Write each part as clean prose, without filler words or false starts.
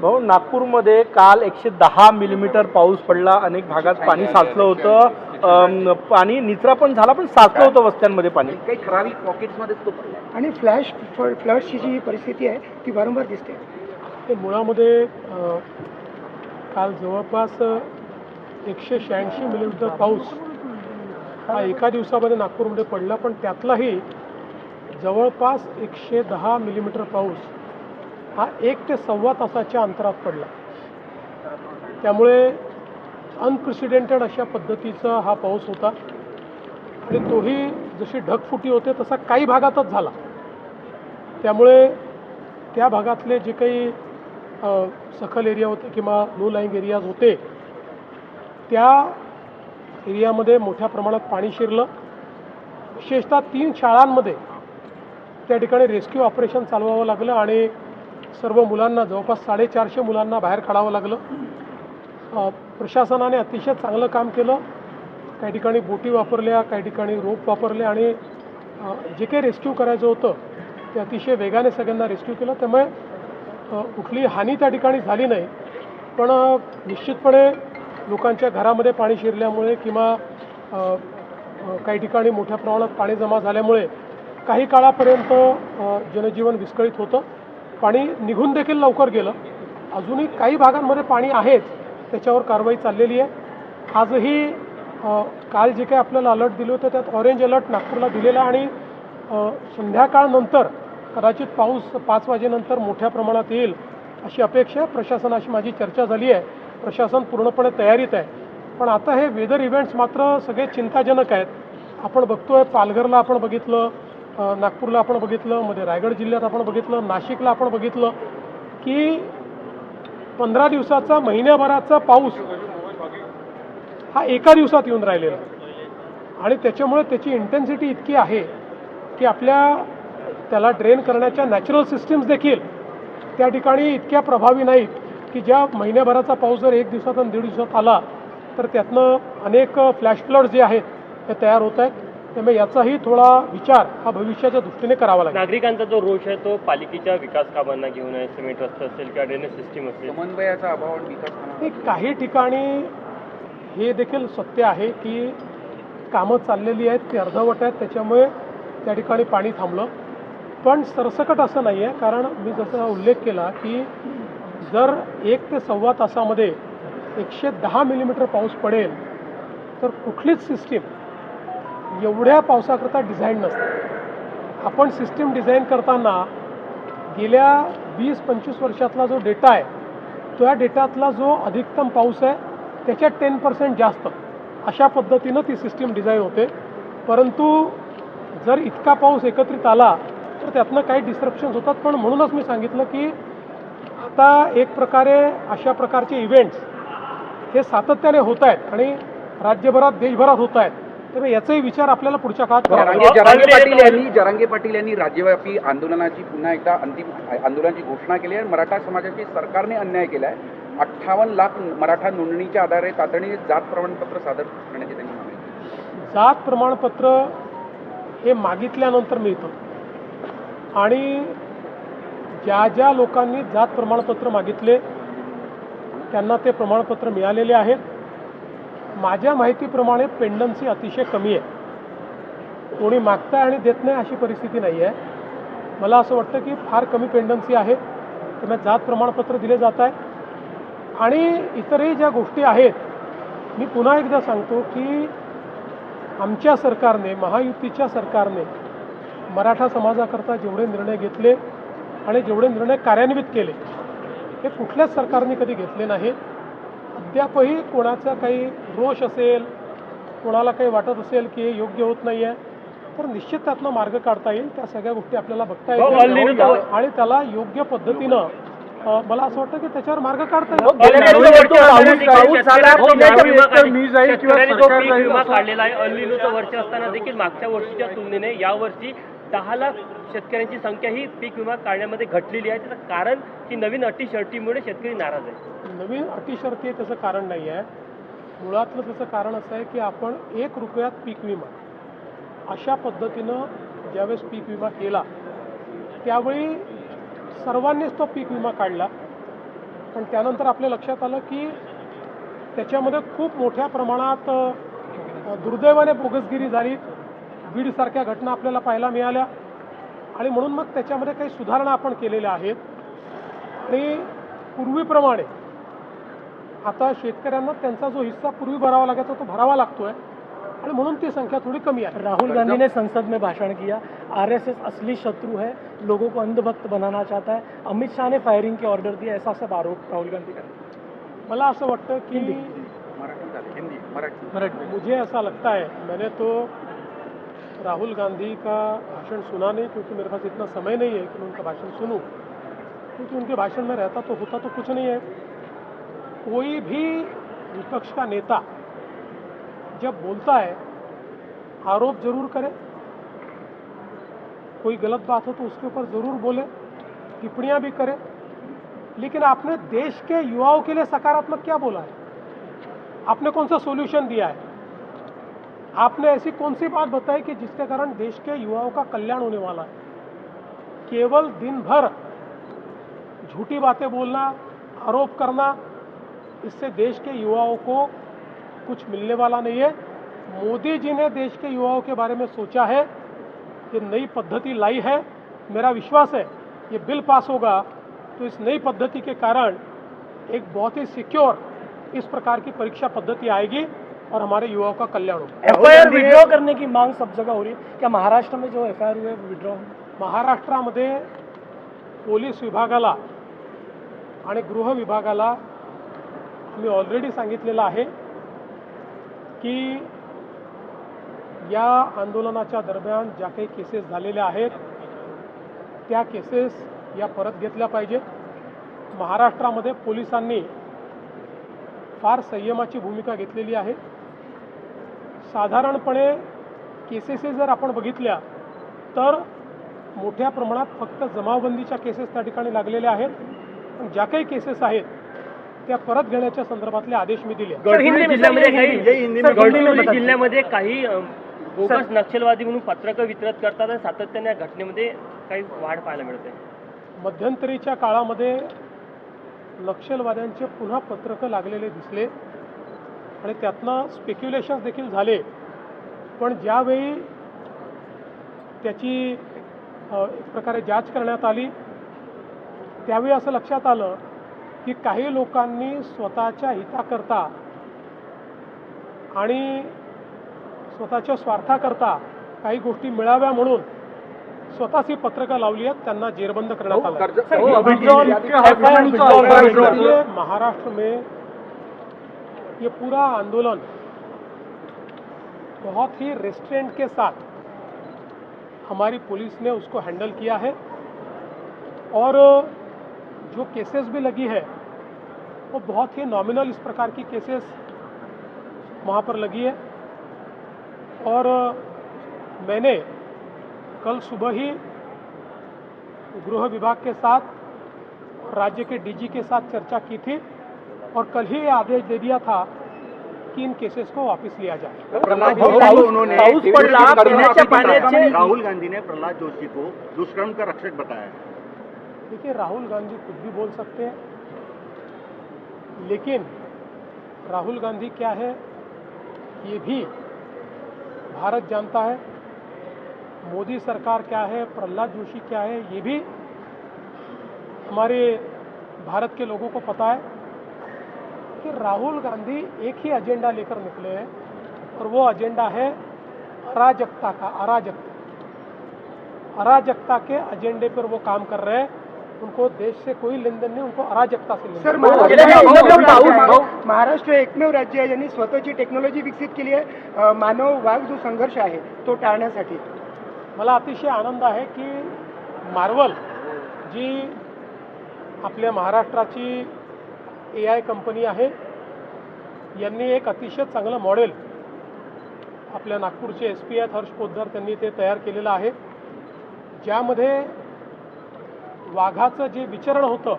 भाऊ, नागपूरमध्ये काल 110 मिलीमीटर पाऊस पडला. अनेक भागात पाणी साचलं होतं. पाणी निचरा पण झाला, पण साचलं होतं वस्त्यांमध्ये पाणी. काही ठराविक पॉकेट्समध्येच तो पडला आणि फ्लॅशची जी परिस्थिती आहे ती वारंवार दिसते. ते मुळामध्ये काल जवळपास 186 मिलीमीटर पाऊस हा एका दिवसामध्ये नागपूरमध्ये पडला, पण त्यातलाही जवळपास 110 मिलीमीटर पाऊस हा 1 ते सव्वा तासाच्या अंतरात पडला. त्यामुळे अनप्रेसिडेंटेड अशा पद्धतीचा हा पाऊस होता आणि तोही जशी ढगफुटी होते तसा काही भागातच झाला. त्यामुळे त्या भागातले जे काही सखल एरिया होते किंवा लो लाईंग एरियाज होते त्या एरियामध्ये मोठ्या प्रमाणात पाणी शिरलं. विशेषतः 3 शाळांमध्ये त्या ठिकाणी रेस्क्यू ऑपरेशन चालवावं लागलं आणि सर्व मुलांना, जवळपास 450 मुलांना बाहेर काढावं लागलं. प्रशासनाने अतिशय चांगलं काम केलं. काही ठिकाणी बोटी वापरल्या, काही ठिकाणी रोप वापरले आणि जे काही रेस्क्यू करायचं होतं ते अतिशय वेगाने सगळ्यांना रेस्क्यू केलं. त्यामुळे कुठली हानी त्या ठिकाणी झाली नाही. पण निश्चितपणे लोकांच्या घरामध्ये पाणी शिरल्यामुळे किंवा काही ठिकाणी मोठ्या प्रमाणात पाणी जमा झाल्यामुळे काही काळापर्यंत जनजीवन विस्कळीत होतं. पाणी निघून देखील लवकर गेलं. अजूनही काही भागांमध्ये पाणी आहेच, त्याच्यावर कारवाई चाललेली आहे. आजही काल जे काही आपल्याला अलर्ट दिले होते त्यात ऑरेंज अलर्ट नागपूरला दिलेला आणि संध्याकाळनंतर कदाचित पाऊस 5 वाजेनंतर मोठ्या प्रमाणात येईल अशी अपेक्षा प्रशासनाशी माझी चर्चा झाली आहे. प्रशासन पूर्णपणे तयारीत आहे. पण आता हे वेदर इव्हेंट्स मात्र सगळे चिंताजनक आहेत. आपण बघतोय पालघरला आपण बघितलं, नागपूरला आपण बघितलं, मध्ये रायगड जिल्ह्यात आपण बघितलं, नाशिकला आपण बघितलं की 15 दिवसाचा, महिन्याभराचा पाऊस हा एका दिवसात येऊन राहिलेला आणि त्याच्यामुळे त्याची इंटेन्सिटी इतकी आहे की आपल्या त्याला ड्रेन करण्याच्या नॅचरल सिस्टीम्स देखील त्या ठिकाणी इतक्या प्रभावी नाहीत की ज्या महिन्याभराचा पाऊस जर 1 दिवसात आणि 1.5 दिवसात आला तर त्यातनं अनेक फ्लॅश फ्लड जे आहेत ते तयार होत आहेत. त्यामुळे याचाही थोडा विचार हा भविष्याच्या दृष्टीने करावा लागेल. नागरिकांचा जो रोष आहे तो पालिकेच्या विकास कामांना घेऊन आहे. सिमेंट रस्ते असेल किंवा ड्रेनेज सिस्टीम असेल, समन्वयाचा अभाव आणि विकास काही ठिकाणी हे देखील सत्य आहे की कामं चाललेली आहेत, ती अर्धवट आहेत, त्याच्यामुळे त्या ठिकाणी पाणी थांबलं. पण सरसकट असं नाही आहे. कारण मी जसा उल्लेख केला की जर 1 ते सव्वा तासामध्ये 110 मिलीमीटर पाऊस पडेल तर कुठलीच सिस्टीम एवढ्या पावसाकरता डिझाईन नसते. आपण सिस्टीम डिझाईन करताना गेल्या 20-25 वर्षातला जो डेटा आहे त्या डेटातला जो अधिकतम पाऊस आहे त्याच्यात 10% जास्त अशा पद्धतीनं ती सिस्टीम डिझाईन होते. परंतु जर इतका पाऊस एकत्रित आला तर त्यातनं काही डिस्ट्रप्शन्स होतात. पण म्हणूनच मी सांगितलं की आता एक प्रकारे अशा प्रकारचे इव्हेंट्स हे सातत्याने होत आहेत आणि राज्यभरात, देशभरात होत आहेत. तर याचाही विचार आपल्याला पुढच्या काळात करावा. जरांगे पाटील यांनी राज्यव्यापी आंदोलनाची पुन्हा एकदा अंतिम आंदोलनाची घोषणा केली आहे. मराठा समाजाची सरकारने अन्याय केला आहे. 58 लाख मराठा नोंदणीच्या आधारे तातडीने जात प्रमाणपत्र सादर करण्याची त्यांची मागणी. जात प्रमाणपत्र हे मागितल्यानंतर मिळतं आणि ज्या ज्या लोकांनी जात प्रमाणपत्र मागितले त्यांना ते प्रमाणपत्र मिळालेले आहेत. माझ्या माहितीप्रमाणे पेंडन्सी अतिशय कमी आहे. कोणी मागतं आणि देत नाही अशी परिस्थिती नाही आहे. मला असं वाटतं की फार कमी पेंडन्सी आहे. त्यामुळे जात प्रमाणपत्र दिले जात आहे. आणि इतरही ज्या गोष्टी आहेत, मी पुन्हा एकदा सांगतो की आमच्या सरकारने, महायुतीच्या सरकारने मराठा समाजाकरता जेवढे निर्णय घेतले आणि जेवढे निर्णय कार्यान्वित केले हे कुठल्याच सरकारने कधी घेतले नाहीत. अद्यापही कोणाचा काही रोष असेल, कोणाला काही वाटत असेल की हे योग्य होत नाही आहे तर निश्चित त्यातनं मार्ग काढता येईल. त्या सगळ्या गोष्टी आपल्याला बघता येतील आणि त्याला योग्य पद्धतीनं मला असं वाटतं की त्याच्यावर मार्ग काढता येईल. काढलेला आहे. अल्निनोचं वर्ष असताना देखील मागच्या वर्षीच्या तुलनेने यावर्षी 10 लाख शेतकऱ्यांची संख्या ही पीक विमा काढण्यामध्ये घटलेली आहे. त्याचं कारण की नवीन अटी शर्तीमुळे शेतकरी नाराज आहे. नवीन अटी शर्ती आहे त्याचं कारण नाही आहे. मुळातलं त्याचं कारण असं आहे की आपण 1 रुपयात पीक विमा अशा पद्धतीनं ज्यावेळेस पीक विमा केला त्यावेळी सर्वांनीच तो पीक विमा काढला पण त्यानंतर आपल्या लक्षात आलं की त्याच्यामध्ये खूप मोठ्या प्रमाणात दुर्दैवाने बोगसगिरी झाली, बीडसारख्या घटना आपल्याला पाहायला मिळाल्या आणि म्हणून मग त्याच्यामध्ये काही सुधारणा आपण केलेल्या आहेत आणि पूर्वीप्रमाणे आता शेतकऱ्यांना त्यांचा जो हिस्सा पूर्वी भरावा लागायचा तो भरावा लागतो आहे आणि म्हणून ती संख्या थोड़ी कमी है। राहुल गांधी ने संसद में भाषण किया, आरएसएस असली शत्रु है, लोगों को अंधभक्त बनाना चाहता है, अमित शाह ने फायरिंग की ऑर्डर दी, ऐसा सब आरोप राहुल गांधी का। मला असं वाटतं की मराठी झाले, हिंदी मराठी मुझे ऐसा लगता है, मैंने तो राहुल गांधी का भाषण सुना नहीं क्योंकि मेरे पास इतना समय नहीं है कि मैं उनका भाषण सुनूं, क्योंकि उनके भाषण में रहता तो होता तो कुछ नहीं है। कोई भी विपक्ष का नेता जब बोलता है आरोप जरूर करे, कोई गलत बात हो तो उसके ऊपर ज़रूर बोले, टिप्पणियां भी करे, लेकिन आपने देश के युवाओं के लिए सकारात्मक क्या बोला है? आपने कौन सा सॉल्यूशन दिया है? आपने ऐसी कौन सी बात बताई कि जिसके कारण देश के युवाओं का कल्याण होने वाला है? केवल दिन भर झूठी बातें बोलना, आरोप करना, इससे देश के युवाओं को कुछ मिलने वाला नहीं है। मोदी जी ने देश के युवाओं के बारे में सोचा है, ये नई पद्धति लाई है। मेरा विश्वास है ये बिल पास होगा तो इस नई पद्धति के कारण एक बहुत ही सिक्योर इस प्रकार की परीक्षा पद्धति आएगी और हमारे युवाओं का कल्याण होगा। एफआईआर विड्रॉ करने की मांग सब जगह हो रही है, क्या महाराष्ट्र में जो एफआईआर हुए वो विड्रॉ? महाराष्ट्रामध्ये पोलीस विभागाला आणि गृह विभागाला मी ऑलरेडी सांगितलेलं आहे की या आंदोलनाच्या दरम्यान ज्या काही केसेस झालेल्या आहेत त्या केसेस या परत घेतल्या पाहिजे। महाराष्ट्रामध्ये पोलिसांनी फार संयमाची भूमिका घेतलेली आहे। साधारणपणे केसेस जर आपण बघितल्या तर मोठ्या प्रमाणात फक्त जमावबंदीच्या केसेस त्या ठिकाणी लागलेल्या आहेत, पण ज्या काही केसेस आहेत त्या परत घेण्याच्या संदर्भातले आदेश मी दिले। गडचिरोली जिल्ह्यामध्ये काही बोगस नक्षलवादी म्हणून पत्रकं वितरित करतात आणि सातत्याने या घटनेमध्ये काही वाढ पाहायला मिळते। मध्यंतरीच्या काळामध्ये नक्षलवाद्यांचे पुन्हा पत्रकं लागलेले दिसले आणि त्यातनं स्पेक्युलेशन्स देखील झाले, पण ज्यावेळी त्याची एक प्रकारे जांच करण्यात आली त्यावेळी असं लक्षात आलं की काही लोकांनी स्वतःच्या हिताकरता आणि स्वतःच्या स्वार्थाकरता काही गोष्टी मिळाव्या म्हणून स्वतःच ही पत्रकं लावली आहेत, त्यांना जेरबंद करण्यात आलं। ये महाराष्ट्र में ये पूरा आंदोलन बहुत ही रेस्ट्रेंट के साथ हमारी पुलिस ने उसको हैंडल किया है और जो केसेस भी लगी है वो बहुत ही नॉमिनल इस प्रकार की केसेस वहाँ पर लगी है और मैंने कल सुबह ही गृह विभाग के साथ राज्य के डीजी के साथ चर्चा की थी और कल ही ये आदेश दे दिया था कि इन केसेस को वापस लिया जाए। राहुल गांधी ने प्रहलाद जोशी को दुष्कर्म का रक्षक बताया है। देखिए, राहुल गांधी कुछ भी बोल सकते हैं, लेकिन राहुल गांधी क्या है ये भी भारत जानता है, मोदी सरकार क्या है, प्रहलाद जोशी क्या है ये भी हमारे भारत के लोगों को पता है कि राहुल गांधी एक ही एजेंडा लेकर निकले हैं और वो एजेंडा है अराजकता का। अराजकता के एजेंडे पर वो काम कर रहे हैं। उनको देश से कोई लेन देन नहीं, उनको अराजकता से लेन सर, देन। महाराष्ट्र एकमेव राज्य आहे ज्यांनी स्वतःची टेक्नॉलॉजी विकसित केली आहे मानव वाघ जो संघर्ष आहे तो टाळण्यासाठी। मला अतिशय आनंद आहे की मार्वल जी आपल्या महाराष्ट्राची AI कंपनी आहे यांनी एक अतिशय चांगलं मॉडेल आपल्या नागपूरचे SP आहेत हर्ष पोद्दार त्यांनी ते तयार केलेलं आहे, ज्यामध्ये वाघाचं जे विचरण होतं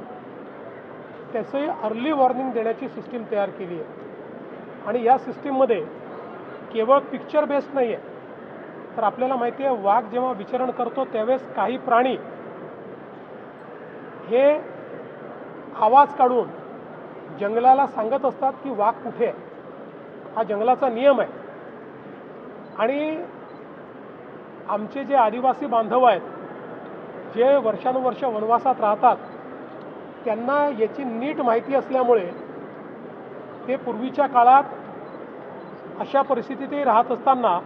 त्याचं अर्ली वॉर्निंग देण्याची सिस्टीम तयार केली आहे आणि या सिस्टीममध्ये केवळ पिक्चर बेस्ड नाही आहे, तर आपल्याला माहिती आहे वाघ जेव्हा विचरण करतो त्यावेळेस काही प्राणी हे आवाज काढून जंगलाला सांगत असतात की वाघ कुठे आहे. हा जंगलाचा नियम आहे. आणि आमचे जे आदिवासी बांधव आहेत, जे वर्षानुवर्ष वनवासात राहतात, त्यांना याची नीट माहिती असल्यामुळे ते पूर्वीच्या काळात अशा परिस्थितीतही राहत असताना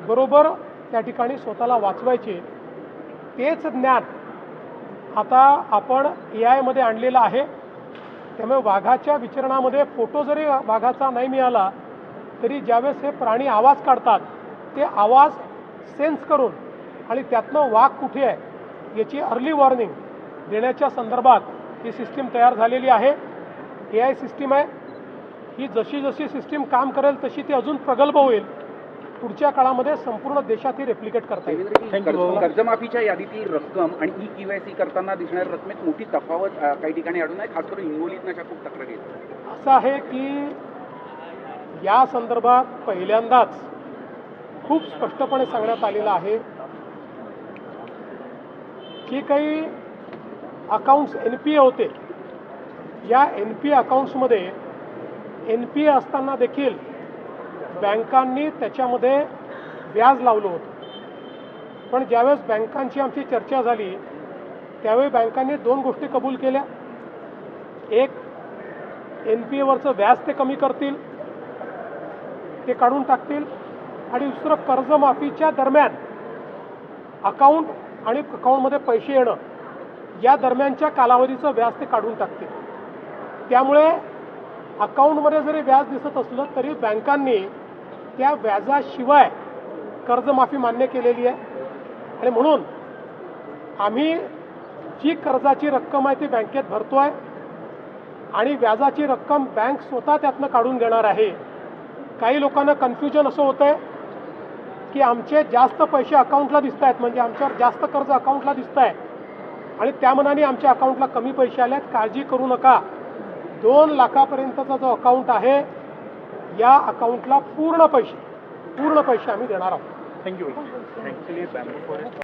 बरोबर त्या ठिकाणी स्वतःला वाचवायचे. तेच ज्ञान आता आपण AI मध्ये आणलेलं आहे. त्यामुळे वाघाच्या विचरणामध्ये फोटो जरी वाघाचा नाही मिळाला तरी ज्यावेळेस हे प्राणी आवाज काढतात ते आवाज सेन्स करून आणि त्यातनं वाघ कुठे आहे याची अर्ली वॉर्निंग देण्याच्या संदर्भात ही सिस्टीम तयार झालेली आहे. AI सिस्टीम आहे ही. जशी जशी सिस्टीम काम करेल तशी ती अजून प्रगल्भ होईल. पुढच्या काळामध्ये संपूर्ण देशात ही रेप्लिकेट करता येईल. कर्जमाफीच्या यादीतील रक्कम आणि EKYC करताना दिसणाऱ्या रकमेत मोठी तफावत काही ठिकाणी आढळून आहे. खास करून हिंगोलीत अशा खूप तक्रारी आहेत. असं आहे की या संदर्भात पहिल्यांदाच खूप स्पष्टपणे सांगण्यात आलेलं आहे की काही अकाउंट्स NPA होते. या NPA अकाउंट्समध्ये NPA असताना देखील बँकांनी त्याच्यामध्ये व्याज लावलं होतं. पण ज्यावेळेस बँकांची आमची चर्चा झाली त्यावेळी बँकांनी 2 गोष्टी कबूल केल्या. एक, NPAवरचं व्याज ते कमी करतील, ते काढून टाकतील. आणि दुसरं, कर्जमाफीच्या दरम्यान अकाउंट आणि अकाउंटमध्ये पैसे येणं या दरम्यानच्या कालावधीचं व्याज ते काढून टाकतील. त्यामुळे अकाउंटमध्ये जरी व्याज दिसत असलं तरी बँकांनी त्या व्याजाशिवाय कर्जमाफी मान्य केलेली आहे. आणि म्हणून आम्ही जी कर्जाची रक्कम आहे ती बँकेत भरतो आहे आणि व्याजाची रक्कम बँक स्वतः त्यातनं काढून घेणार आहे. काही लोकांना कन्फ्युजन असं होतं आहे की आमचे जास्त पैसे अकाउंटला दिसत आहेत, म्हणजे आमच्यावर जास्त कर्ज अकाउंटला दिसत आहे आणि त्या मनाने आमच्या अकाउंटला कमी पैसे आले आहेत. काळजी करू नका. 2 लाखापर्यंतचा जो अकाउंट आहे या अकाउंटला पूर्ण पैसे आम्ही देणार आहोत. थँक्यू.